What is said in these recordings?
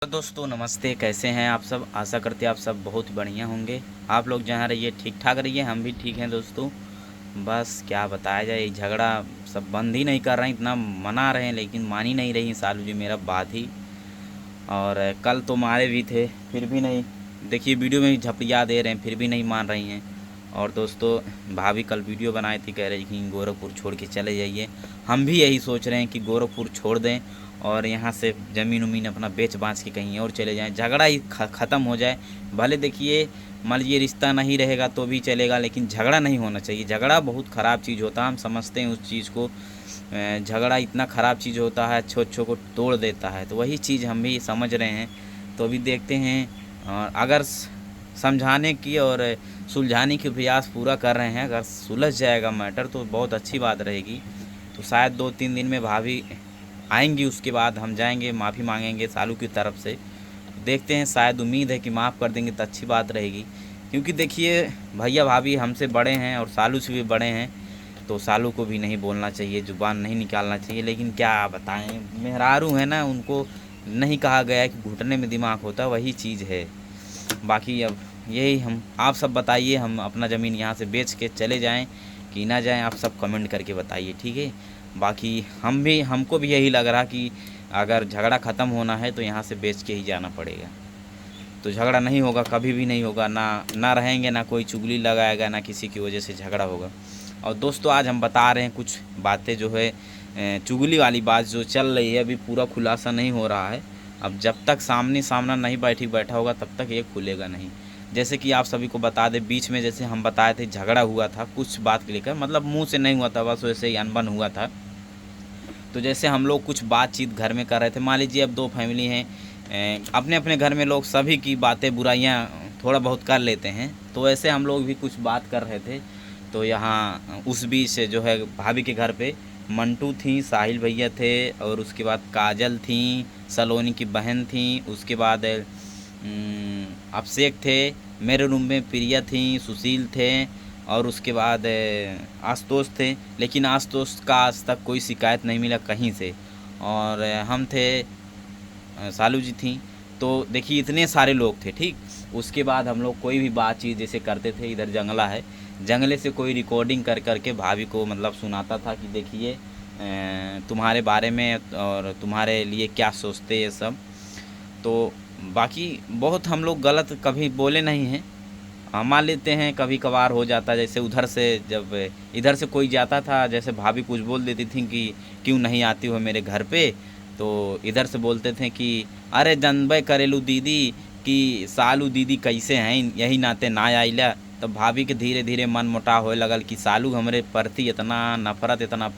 तो दोस्तों नमस्ते, कैसे हैं आप सब। आशा करते हैं आप सब बहुत बढ़िया होंगे। आप लोग जहाँ रहिए ठीक ठाक रहिए, हम भी ठीक हैं दोस्तों। बस क्या बताया जाए, ये झगड़ा सब बंद ही नहीं कर रहे हैं, इतना मना रहे हैं लेकिन मान ही नहीं रही सालू जी मेरा बात ही। और कल तो मारे भी थे फिर भी नहीं, देखिए वीडियो में भी झपड़िया दे रहे हैं फिर भी नहीं मान रही हैं। और दोस्तों भाभी कल वीडियो बनाई थी, कह रही कि गोरखपुर छोड़ के चले जाइए। हम भी यही सोच रहे हैं कि गोरखपुर छोड़ दें और यहाँ से ज़मीन उमीन अपना बेच बाँच के कहीं और चले जाएं, झगड़ा ही ख़त्म हो जाए। भले देखिए मान लीजिए रिश्ता नहीं रहेगा तो भी चलेगा, लेकिन झगड़ा नहीं होना चाहिए। झगड़ा बहुत ख़राब चीज़ होता है, हम समझते हैं उस चीज़ को। झगड़ा इतना ख़राब चीज़ होता है, अच्छो अच्छो को तोड़ देता है, तो वही चीज़ हम भी समझ रहे हैं। तो अभी देखते हैं, और अगर समझाने की और सुलझाने की प्रयास पूरा कर रहे हैं। अगर सुलझ जाएगा मैटर तो बहुत अच्छी बात रहेगी। तो शायद 2-3 दिन में भाभी आएंगी, उसके बाद हम जाएंगे माफ़ी मांगेंगे सालू की तरफ से। देखते हैं, शायद उम्मीद है कि माफ़ कर देंगे तो अच्छी बात रहेगी। क्योंकि देखिए भैया भाभी हमसे बड़े हैं और सालू से भी बड़े हैं, तो सालू को भी नहीं बोलना चाहिए, ज़ुबान नहीं निकालना चाहिए। लेकिन क्या बताएं, मेहरारू है ना, उनको नहीं कहा गया है कि घुटने में दिमाग होता है, वही चीज़ है। बाकी अब यही हम आप सब बताइए, हम अपना ज़मीन यहाँ से बेच के चले जाएं कि ना जाएं, आप सब कमेंट करके बताइए, ठीक है। बाकी हमको भी यही लग रहा कि अगर झगड़ा ख़त्म होना है तो यहाँ से बेच के ही जाना पड़ेगा। तो झगड़ा नहीं होगा, कभी भी नहीं होगा, ना रहेंगे, ना कोई चुगली लगाएगा, ना किसी की वजह से झगड़ा होगा। और दोस्तों आज हम बता रहे हैं कुछ बातें जो है, चुगली वाली बात जो चल रही है, अभी पूरा खुलासा नहीं हो रहा है। अब जब तक सामने सामना नहीं बैठा होगा तब तक ये खुलेगा नहीं। जैसे कि आप सभी को बता दें, बीच में जैसे हम बताए थे झगड़ा हुआ था कुछ बात को लेकर, मतलब मुंह से नहीं हुआ था, बस वैसे ही अनबन हुआ था। तो जैसे हम लोग कुछ बातचीत घर में कर रहे थे, मान लीजिए अब 2 फैमिली हैं, अपने अपने घर में लोग सभी की बातें बुराइयां थोड़ा बहुत कर लेते हैं, तो ऐसे हम लोग भी कुछ बात कर रहे थे। तो यहाँ उस बीच से जो है भाभी के घर पे मंटू थी, साहिल भैया थे, और उसके बाद काजल थी, सलोनी की बहन थी, उसके बाद अभिषेक थे, मेरे रूम में प्रिया थी, सुशील थे, और उसके बाद आशुतोष थे। लेकिन आशुतोष का आज तक कोई शिकायत नहीं मिला कहीं से। और हम थे, सालू जी थी। तो देखिए इतने सारे लोग थे, ठीक। उसके बाद हम लोग कोई भी बातचीत जैसे करते थे, इधर जंगला है, जंगले से कोई रिकॉर्डिंग कर करके भाभी को मतलब सुनाता था कि देखिए तुम्हारे बारे में और तुम्हारे लिए क्या सोचते ये सब। तो बाकी बहुत हम लोग गलत कभी बोले नहीं हैं, मान लेते हैं, कभी कभार हो जाता है। जैसे उधर से जब इधर से कोई जाता था, जैसे भाभी कुछ बोल देती थी कि क्यों नहीं आती हो मेरे घर पे, तो इधर से बोलते थे कि अरे जनबे करेलू दीदी कि सालू दीदी कैसे हैं, यही नाते ना आइला। तो भाभी के धीरे धीरे मन मुटाव होए लगल कि सालू हमरे प्रति इतना नफरत, इतना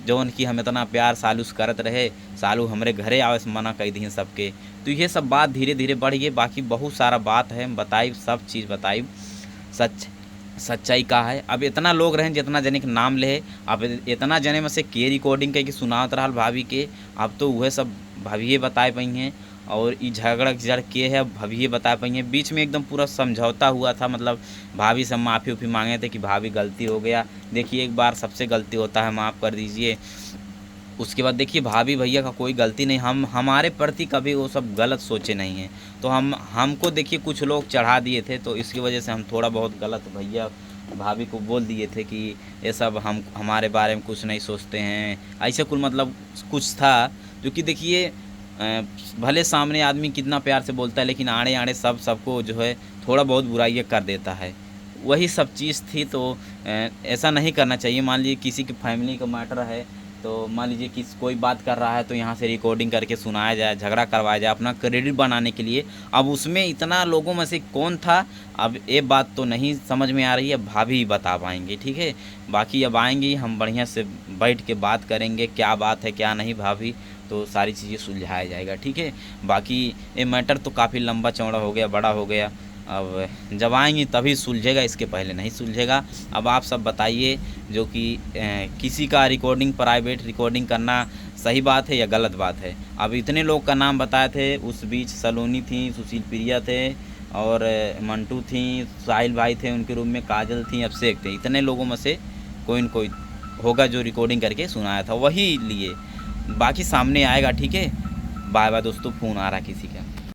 जौन कि हम इतना प्यार सालू से करत रहे, सालू हमरे घरे आवे से मना कर दी सबके। तो ये सब बात धीरे धीरे बढ़ गई। बाकी बहुत सारा बात है, बताई सब चीज़ बताई, सच्चाई का है। अब इतना लोग रहें जितना जने के नाम ले, अब इतना जने में से के रिकॉर्डिंग के सुनावत रहा भाभी के, अब तो वह सब भाभी बताए पाई हैं। और ये झगड़ा जड़ के है भाभी बता पाई हैं। बीच में एकदम पूरा समझौता हुआ था, मतलब भाभी से माफ़ी उफ़ी मांगे थे कि भाभी गलती हो गया, देखिए एक बार सबसे गलती होता है, माफ़ कर दीजिए। उसके बाद देखिए भाभी भैया का कोई गलती नहीं, हम हमारे प्रति कभी वो सब गलत सोचे नहीं हैं। तो हमको देखिए कुछ लोग चढ़ा दिए थे, तो इसकी वजह से हम थोड़ा बहुत गलत भैया भाभी को बोल दिए थे कि ये सब हम हमारे बारे में कुछ नहीं सोचते हैं, ऐसे कुल मतलब कुछ था। जो कि देखिए भले सामने आदमी कितना प्यार से बोलता है, लेकिन आड़े आड़े सबको जो है थोड़ा बहुत बुराइयाँ कर देता है, वही सब चीज़ थी। तो ऐसा नहीं करना चाहिए। मान लीजिए किसी की फैमिली का मैटर है, तो मान लीजिए कि कोई बात कर रहा है तो यहाँ से रिकॉर्डिंग करके सुनाया जाए, झगड़ा करवाया जाए अपना क्रेडिट बनाने के लिए। अब उसमें इतना लोगों में से कौन था, अब ये बात तो नहीं समझ में आ रही है, भाभी ही बता पाएंगे, ठीक है। बाकी अब आएंगी, हम बढ़िया से बैठ के बात करेंगे, क्या बात है क्या नहीं भाभी, तो सारी चीज़ें सुलझाया जाएगा, ठीक है। बाकी ये मैटर तो काफ़ी लंबा चौड़ा हो गया, बड़ा हो गया, अब जब आएंगी तभी सुलझेगा, इसके पहले नहीं सुलझेगा। अब आप सब बताइए, जो कि किसी का रिकॉर्डिंग प्राइवेट रिकॉर्डिंग करना सही बात है या गलत बात है। अब इतने लोग का नाम बताए थे, उस बीच सलोनी थी, सुशील प्रिया थे, और मंटू थी, साहिल भाई थे, उनके रूम में काजल थी, अभिषेक थे। इतने लोगों में से कोई न कोई होगा जो रिकॉर्डिंग करके सुनाया था, वही लिए। बाकी सामने आएगा, ठीक है। बाय बाय दोस्तों, फ़ोन आ रहा है किसी का।